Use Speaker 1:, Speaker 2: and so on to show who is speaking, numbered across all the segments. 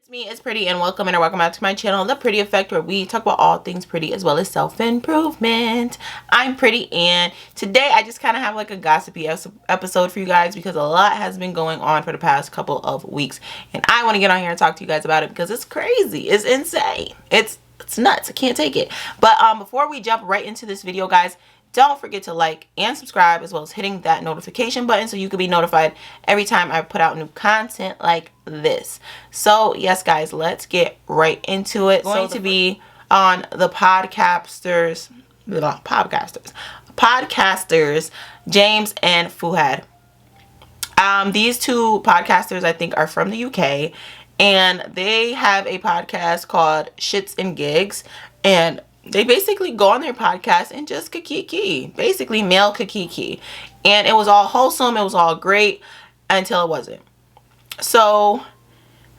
Speaker 1: It's me, it's Pretty, and welcome back to my channel, The Pretty Effect, where we talk about all things pretty as well as self-improvement. I'm Pretty, and today I just kind of have like a gossipy episode for you guys because a lot has been going on for the past couple of weeks, and I want to get on here and talk to you guys about it because it's crazy. It's insane. It's nuts. I can't take it. But before we jump right into this video, guys, don't forget to like and subscribe, as well as hitting that notification button so you can be notified every time I put out new content like this. So yes, guys, let's get right into it. It's going to be on the podcasters, James and Fuhad. These two podcasters, I think, are from the UK, and they have a podcast called Shits and Gigs, and they basically go on their podcast and just kiki, basically male kiki. And it was all wholesome, it was all great until it wasn't. So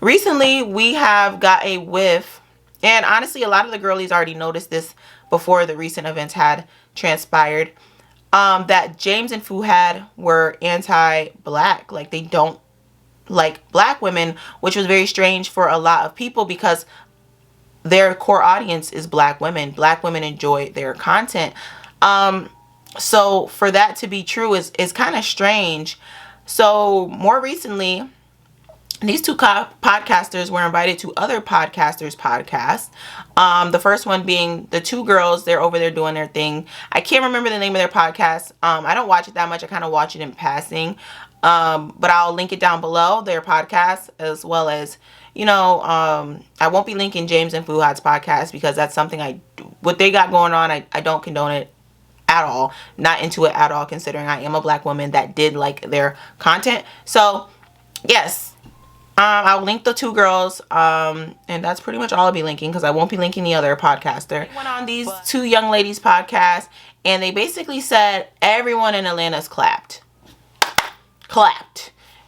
Speaker 1: recently we have got a whiff, and honestly a lot of the girlies already noticed this before the recent events had transpired, that James and Fuhad were anti-black. Like, they don't like black women, which was very strange for a lot of people because their core audience is black women. Black women enjoy their content. So for that to be true is kind of strange. So more recently, these two podcasters were invited to other podcasters' podcasts. The first one being the two girls. They're over there doing their thing. I can't remember the name of their podcast. I don't watch it that much. I kind of watch it in passing. But I'll link it down below, their podcast, as well as, you know, I won't be linking James and Fuhad's podcast because that's something what they got going on, I don't condone it at all. Not into it at all, considering I am a black woman that did like their content. So yes, I'll link the two girls, and that's pretty much all I'll be linking because I won't be linking the other podcaster. They went on these two young ladies' podcasts, and they basically said everyone in Atlanta's clapped.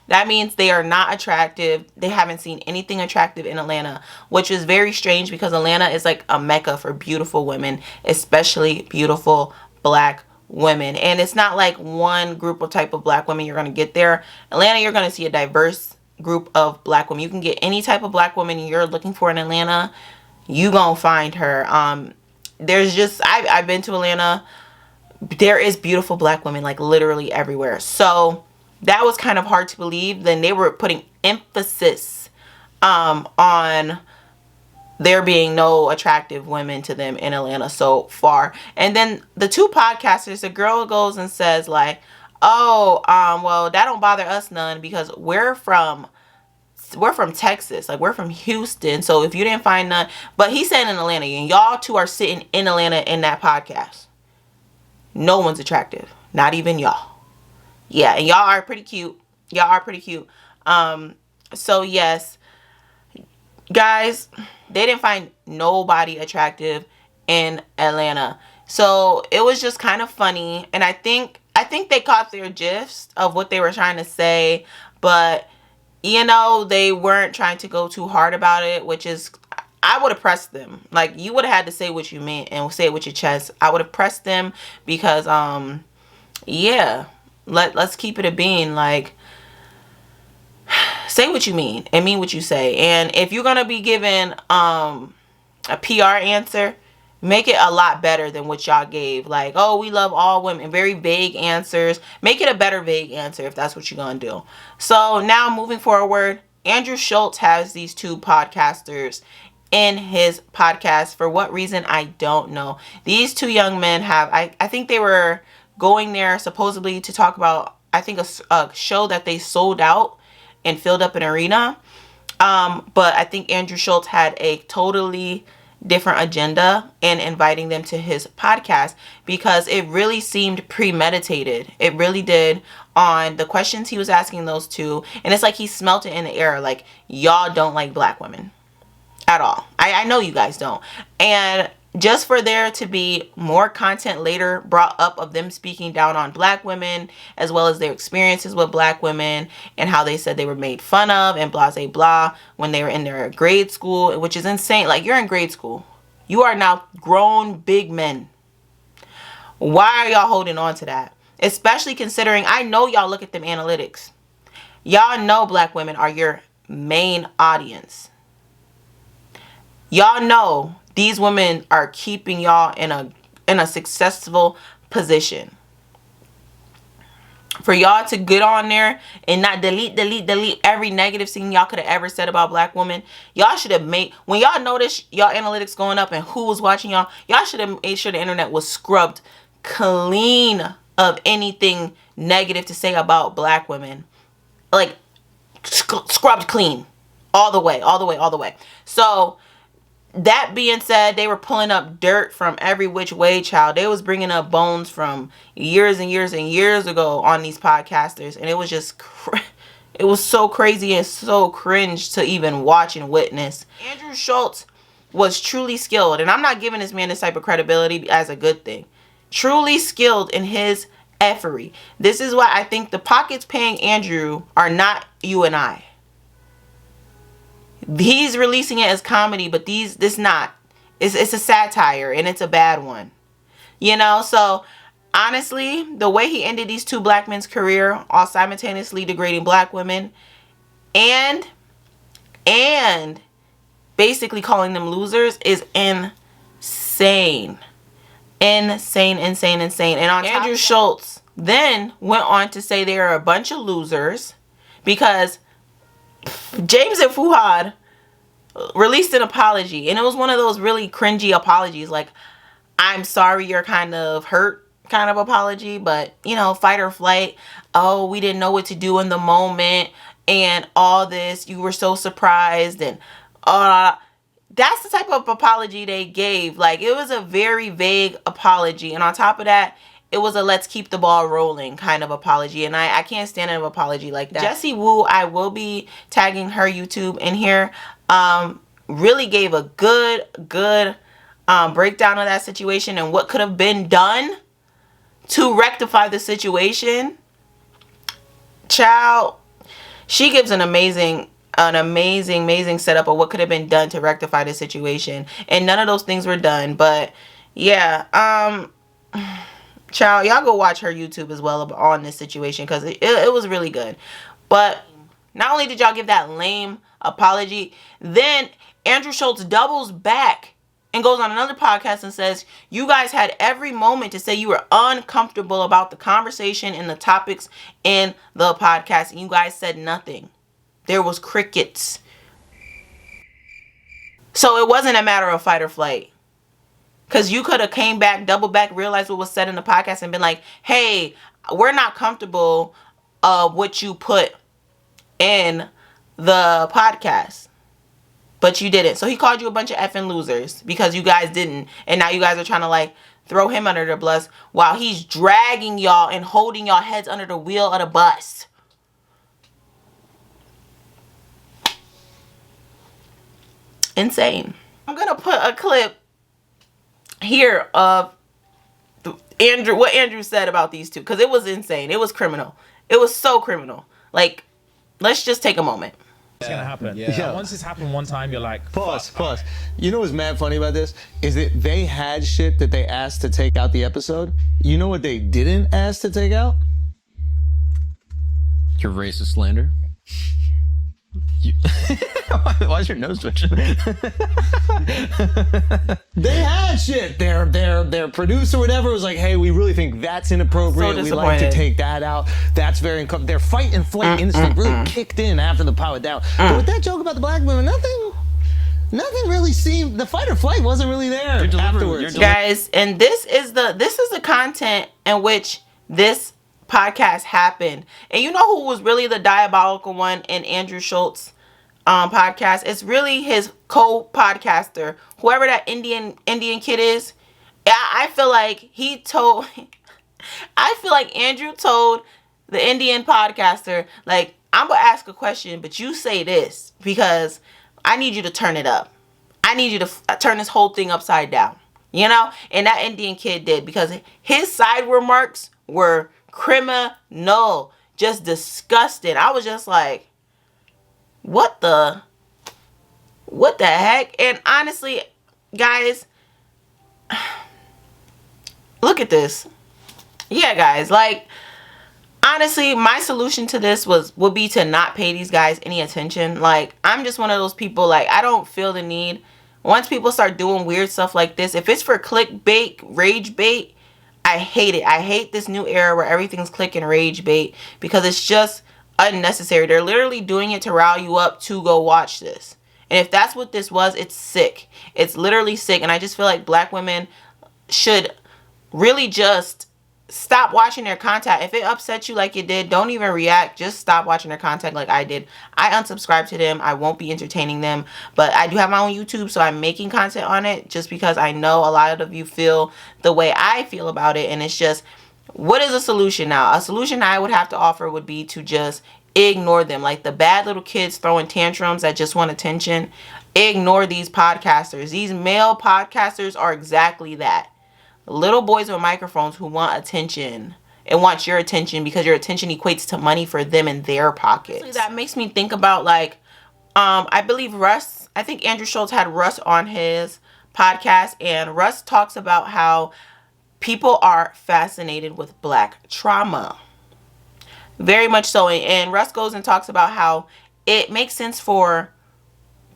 Speaker 1: That means they are not attractive. They haven't seen anything attractive in Atlanta, which is very strange because Atlanta is like a mecca for beautiful women, especially beautiful black women. And it's not like one group or type of black women you're going to get there. Atlanta, you're going to see a diverse group of black women. You can get any type of black woman you're looking for in Atlanta. You gonna find her. There's just, I've been to Atlanta. There is beautiful black women like literally everywhere. So that was kind of hard to believe. Then they were putting emphasis on there being no attractive women to them in Atlanta so far. And then the two podcasters, the girl goes and says like, oh, well, that don't bother us none because we're from Texas. Like, we're from Houston. So if you didn't find none, but he said in Atlanta, and y'all two are sitting in Atlanta in that podcast. No one's attractive. Not even y'all. Yeah, and y'all are pretty cute. So yes, guys, they didn't find nobody attractive in Atlanta. So it was just kind of funny, and I think they caught their gist of what they were trying to say, but you know, they weren't trying to go too hard about it, which is, I would have pressed them. Like, you would have had to say what you meant and say it with your chest. I would have pressed them because yeah, let's keep it a bean. Like, say what you mean and mean what you say. And if you're gonna be given a PR answer, make it a lot better than what y'all gave. Like, oh, we love all women. Very vague answers. Make it a better vague answer if that's what you're gonna do. So now moving forward, Andrew Schulz has these two podcasters in his podcast. For what reason, I don't know. These two young men have, I think they were going there supposedly to talk about, I think, a show that they sold out and filled up an arena. But I think Andrew Schulz had a totally different agenda in inviting them to his podcast because it really seemed premeditated. It really did, on the questions he was asking those two. And it's like he smelt it in the air. Like, y'all don't like black women at all. I know you guys don't. And just for there to be more content later brought up of them speaking down on black women, as well as their experiences with black women and how they said they were made fun of and blah, blah, blah when they were in their grade school, which is insane. Like, you're in grade school. You are now grown big men. Why are y'all holding on to that? Especially considering, I know y'all look at them analytics. Y'all know black women are your main audience. Y'all know these women are keeping y'all in a successful position. For y'all to get on there and not delete every negative thing y'all could have ever said about black women, y'all should have made, when y'all notice y'all analytics going up and who was watching y'all should have made sure the internet was scrubbed clean of anything negative to say about black women. Like, scrubbed clean. All the way. So, that being said, they were pulling up dirt from every which way, child. They was bringing up bones from years and years and years ago on these podcasters. And it was just, it was so crazy and so cringe to even watch and witness. Andrew Schulz was truly skilled. And I'm not giving this man this type of credibility as a good thing. Truly skilled in his efforty. This is why I think the pockets paying Andrew are not you and I. He's releasing it as comedy, but this not. It's a satire, and it's a bad one. You know, so honestly, the way he ended these two black men's career, all simultaneously degrading black women, and basically calling them losers, is insane. Insane. And on Andrew Schulz then went on to say they are a bunch of losers because James and Fuhad released an apology, and it was one of those really cringy apologies, like, I'm sorry you're kind of hurt kind of apology, but, you know, fight or flight, oh, we didn't know what to do in the moment, and all this, you were so surprised, and that's the type of apology they gave. Like, it was a very vague apology, and on top of that, it was a let's keep the ball rolling kind of apology. And I can't stand an apology like that. Jessie Woo, I will be tagging her YouTube in here. Really gave a good breakdown of that situation and what could have been done to rectify the situation. Child, she gives an amazing setup of what could have been done to rectify the situation. And none of those things were done. But yeah, child, y'all go watch her YouTube as well on this situation because it was really good. But not only did y'all give that lame apology, then Andrew Schulz doubles back and goes on another podcast and says, you guys had every moment to say you were uncomfortable about the conversation and the topics in the podcast, and you guys said nothing. There was crickets. So it wasn't a matter of fight or flight. Because you could have came back, doubled back, realized what was said in the podcast and been like, hey, we're not comfortable of what you put in the podcast. But you didn't. So he called you a bunch of effing losers because you guys didn't. And now you guys are trying to like throw him under the bus while he's dragging y'all and holding y'all heads under the wheel of the bus. Insane. I'm going to put a clip here of what Andrew said about these two, because it was insane. It was criminal. It was so criminal. Like, let's just take a moment.
Speaker 2: It's gonna happen. Yeah. Once it's happened one time, you're like,
Speaker 3: pause. You know what's mad funny about this is that they had shit that they asked to take out the episode. You know what they didn't ask to take out?
Speaker 4: Your racist slander. Why is your nose twitching?
Speaker 3: They had shit. Their producer, whatever, was like, "Hey, we really think that's inappropriate.
Speaker 1: So
Speaker 3: we like to take that out. That's very uncomfortable." Their fight and flight instinct really kicked in after the power down. But with that joke about the black women, nothing really seemed. The fight or flight wasn't really there afterwards,
Speaker 1: guys. And this is the content in which this podcast happened. And you know who was really the diabolical one in Andrew Schulz podcast? It's really his co-podcaster, whoever that Indian kid is. I feel like Andrew told the Indian podcaster, like, I'm gonna ask a question, but you say this because I need you to turn it up. I need you to turn this whole thing upside down, you know? And that Indian kid did, because his side remarks were criminal, just disgusting. I was just like, what the heck? And honestly, guys, look at this. Yeah, guys, like, honestly, my solution to this would be to not pay these guys any attention. Like, I'm just one of those people, like, I don't feel the need Once people start doing weird stuff like this, if it's for clickbait, rage bait, I hate it. I hate this new era where everything's click and rage bait because it's just unnecessary. They're literally doing it to rile you up to go watch this. And if that's what this was, it's sick. It's literally sick. And I just feel like black women should really just stop watching their content. If it upsets you like it did, don't even react. Just stop watching their content like I did. I unsubscribe to them. I won't be entertaining them. But I do have my own YouTube, so I'm making content on it just because I know a lot of you feel the way I feel about it. And it's just, what is a solution now? A solution I would have to offer would be to just ignore them. Like the bad little kids throwing tantrums that just want attention. Ignore these podcasters. These male podcasters are exactly that. Little boys with microphones who want attention and want your attention because your attention equates to money for them in their pockets. That makes me think about like, I believe Russ, I think Andrew Schulz had Russ on his podcast, and Russ talks about how people are fascinated with black trauma. Very much so. And Russ goes and talks about how it makes sense for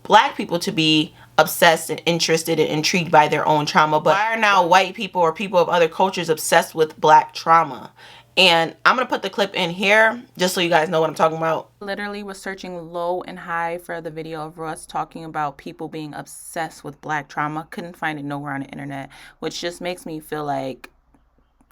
Speaker 1: black people to be obsessed and interested and intrigued by their own trauma, but why are now white people or people of other cultures obsessed with black trauma? And I'm gonna put the clip in here just so you guys know what I'm talking about.
Speaker 5: Literally was searching low and high for the video of Russ talking about people being obsessed with black trauma. Couldn't find it nowhere on the internet, which just makes me feel like,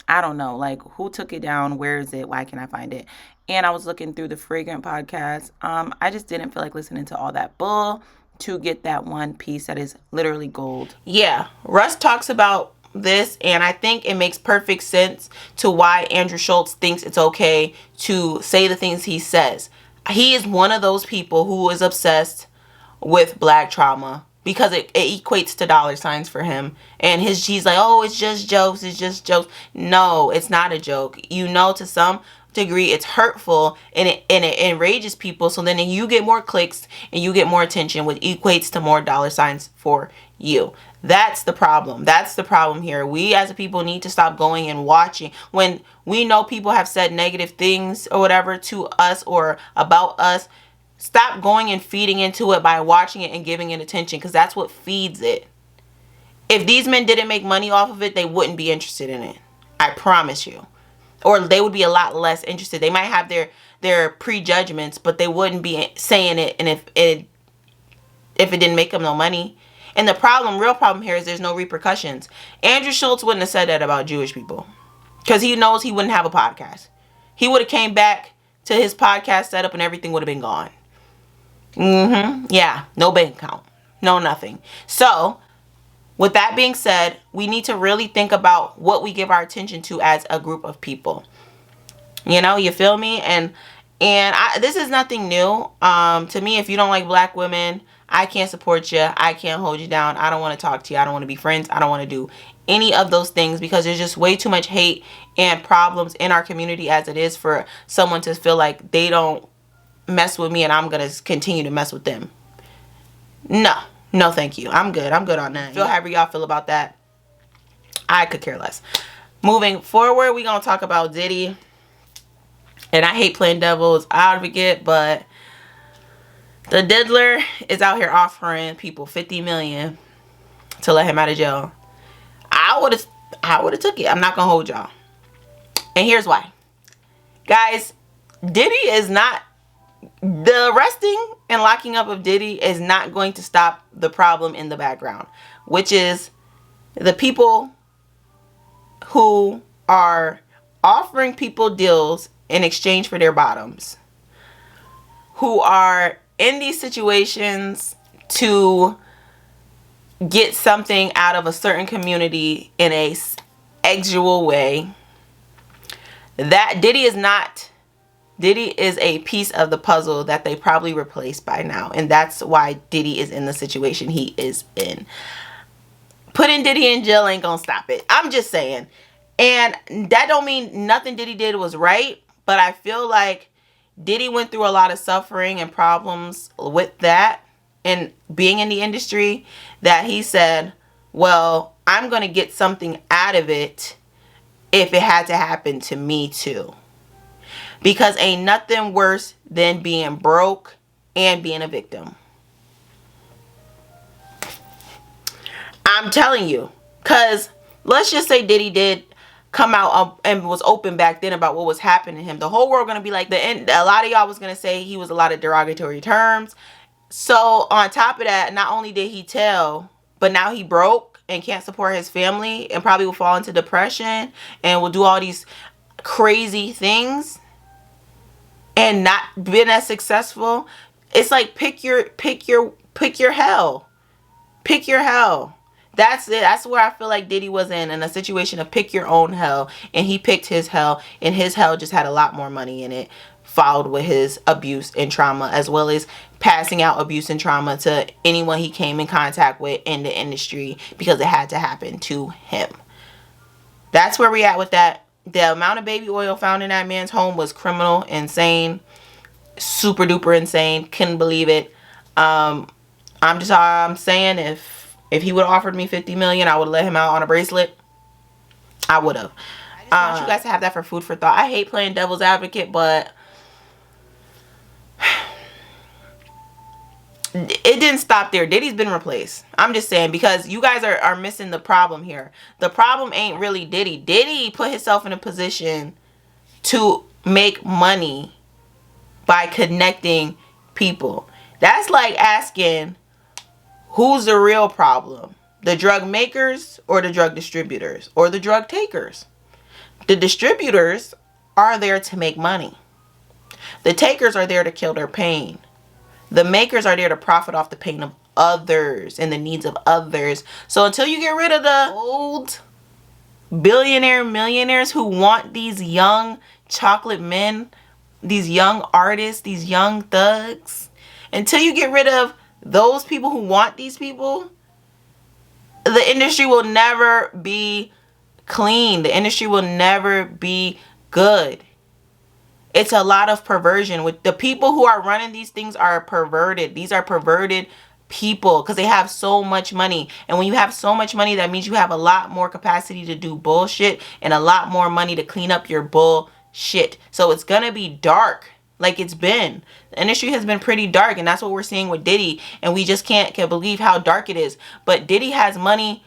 Speaker 5: I don't know, like who took it down? Where is it? Why can't I find it? And I was looking through the Fragrant podcast. I just didn't feel like listening to all that bull to get that one piece that is literally gold.
Speaker 1: Yeah, Russ talks about this, and I think it makes perfect sense to why Andrew Schulz thinks it's okay to say the things he says. He is one of those people who is obsessed with black trauma because it equates to dollar signs for him. And he's like, oh, it's just jokes, it's just jokes. No, it's not a joke. You know, to some degree it's hurtful and it enrages people, so then you get more clicks and you get more attention, which equates to more dollar signs for you. That's the problem. That's the problem here. We as a people need to stop going and watching when we know people have said negative things or whatever to us or about us. Stop going and feeding into it by watching it and giving it attention, because that's what feeds it. If these men didn't make money off of it, they wouldn't be interested in it. I promise you. Or they would be a lot less interested. They might have their prejudgments, but they wouldn't be saying it. And if it didn't make them no money. And the real problem here is there's no repercussions. Andrew Schulz wouldn't have said that about Jewish people, because he knows he wouldn't have a podcast. He would have came back to his podcast setup and everything would have been gone. Yeah, no bank account, no nothing. So with that being said, we need to really think about what we give our attention to as a group of people. You know, you feel me? And this is nothing new. To me, if you don't like black women, I can't support you. I can't hold you down. I don't want to talk to you. I don't want to be friends. I don't want to do any of those things, because there's just way too much hate and problems in our community as it is for someone to feel like they don't mess with me and I'm going to continue to mess with them. No, thank you. I'm good. I'm good on that. Feel however y'all feel about that. I could care less. Moving forward, we're going to talk about Diddy. And I hate playing devil's advocate, but the diddler is out here offering people $50 million to let him out of jail. I would have took it. I'm not going to hold y'all. And here's why. Guys, Diddy is not, the arresting and locking up of Diddy is not going to stop the problem in the background, which is the people who are offering people deals in exchange for their bottoms, who are in these situations to get something out of a certain community in a sexual way. That Diddy is a piece of the puzzle that they probably replaced by now. And that's why Diddy is in the situation he is in. Putting Diddy in jail ain't gonna stop it. I'm just saying. And that don't mean nothing Diddy did was right. But I feel like Diddy went through a lot of suffering and problems with that and being in the industry, that he said, well, I'm going to get something out of it if it had to happen to me too. Because ain't nothing worse than being broke and being a victim. I'm telling you. Because let's just say Diddy did come out and was open back then about what was happening to him. The whole world gonna be like, a lot of y'all was gonna say he was a lot of derogatory terms. So on top of that, not only did he tell, but now he broke and can't support his family and probably will fall into depression and will do all these crazy things and not been as successful. It's like pick your hell. Pick your hell. That's it. That's where I feel like Diddy was in a situation of pick your own hell. And he picked his hell. And his hell just had a lot more money in it. Followed with his abuse and trauma. As well as passing out abuse and trauma to anyone he came in contact with in the industry. Because it had to happen to him. That's where we at with that. The amount of baby oil found in that man's home was criminal, insane. Super duper insane. Couldn't believe it. I'm saying if he would have offered me $50 million, I would have let him out on a bracelet. I would have. I just want you guys to have that for food for thought. I hate playing devil's advocate, but it didn't stop there. Diddy's been replaced. I'm just saying, because you guys are missing the problem here. The problem ain't really Diddy. Diddy put himself in a position to make money by connecting people. That's like asking, who's the real problem? The drug makers or the drug distributors or the drug takers? The distributors are there to make money. The takers are there to kill their pain. The makers are there to profit off the pain of others and the needs of others. So until you get rid of the old millionaires who want these young chocolate men, these young artists, these young thugs, until you get rid of those people who want these people, the industry will never be clean. The industry will never be good. It's a lot of perversion. With the people who are running these things are perverted. These are perverted people because they have so much money. And when you have so much money, that means you have a lot more capacity to do bullshit and a lot more money to clean up your bullshit. So it's gonna be dark. Like it's been. The industry has been pretty dark, and that's what we're seeing with Diddy, and we just can't believe how dark it is. But Diddy has money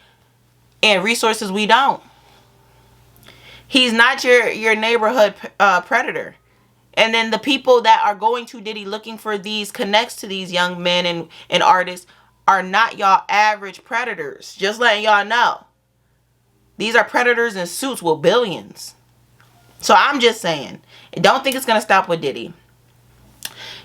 Speaker 1: and resources we don't. He's not your neighborhood predator. And then the people that are going to Diddy looking for these connects to these young men and artists are not y'all average predators. Just letting y'all know. These are predators in suits with billions. So I'm just saying, don't think it's going to stop with Diddy.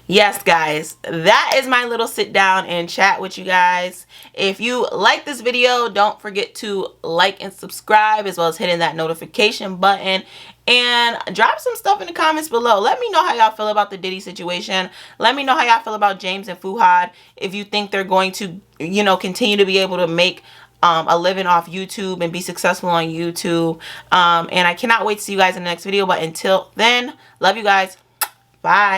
Speaker 1: Yes, guys, that is my little sit down and chat with you guys. If you like this video, don't forget to like and subscribe, as well as hitting that notification button, and drop some stuff in the comments below. Let me know how y'all feel about the Diddy situation. Let me know how y'all feel about James and Fuhad. If you think they're going to, continue to be able to make a living off YouTube and be successful on YouTube. And I cannot wait to see you guys in the next video. But until then, love you guys. Bye.